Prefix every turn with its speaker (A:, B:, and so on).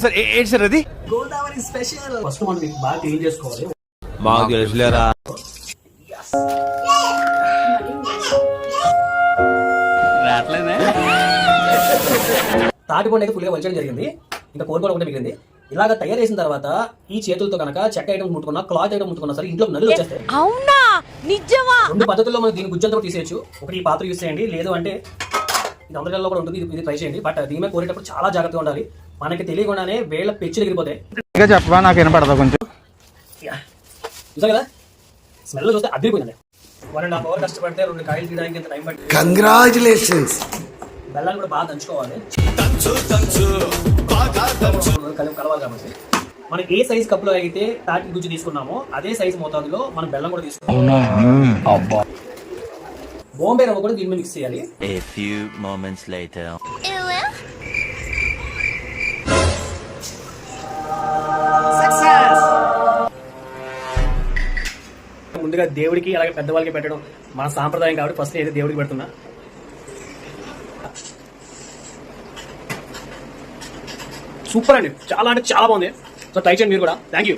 A: Sir ఏంటి sir అది?
B: Godavari special. First మనం బాగా క్లీన్ చేసుకోవాలి.
A: మాకు తెలుసులేరా.
B: తాటిపండు అయితే ఫుల్గా వలచడం జరిగింది. ఇంకా కోరుకోవడం ఒకటి మిగిలింది. ఇలాగ తయారు చేసిన తర్వాత ఈ చేతులతో కనుక చెక్క ఐటమ్ ముట్టుకున్నా, క్లాత్ ఐటమ్ ముట్టుకున్నా సరే ఇంట్లో నల్లు వచ్చేస్తాయి.
C: అవునా? నిజమా?
B: రెండు పద్ధతుల్లో మనం దీన్ని గుజ్జంతో తీసేయచ్చు. ఒకటి ఈ పాత్ర యూస్ చేయండి, లేదు అంటే ఇది అందరిలో కూడా ఉంటుంది, ఇది ట్రై చేయండి. బట్ దీని మీద కోరేటప్పుడు చాలా జాగ్రత్తగా ఉండాలి. మనకి తెలియకుండానే వేళ్ళ పెచ్చులు ఎగిరిపోతాయి.
D: చెప్పవా, నాకు వినపడదు కొంచెం.
B: చూసా కదా, స్మెల్ చూస్తే అదిరిపోయిందండి. 1.5 hours కష్టపడితే 2 కాయలు తీయడానికి ఎంత టైం పట్టింది.
E: కంగ్రాచులేషన్స్.
B: బెల్లాన్ని కూడా బాగా దంచుకోవాలి, కలవాలి. కాబట్టి మనం ఏ సైజ్ కప్పులో అయితే తాటి గుజ్జు తీసుకున్నామో అదే సైజ్ మోతాదులో మనం బెల్లం కూడా తీసుకున్నాం. బాంబే రవ్వ కూడా దీని మీద మిక్స్ చేయాలి.
F: A few moments later.
B: ముందుగా దేవుడికి అలాగే పెద్దవాళ్ళకి పెట్టడం మన సాంప్రదాయం కాబట్టి ఫస్ట్ అయితే దేవుడికి పెడుతున్నా. సూపర్ అండి, చాలా అంటే చాలా బాగుంది. సో ట్రై చేయండి మీరు కూడా. Thank you.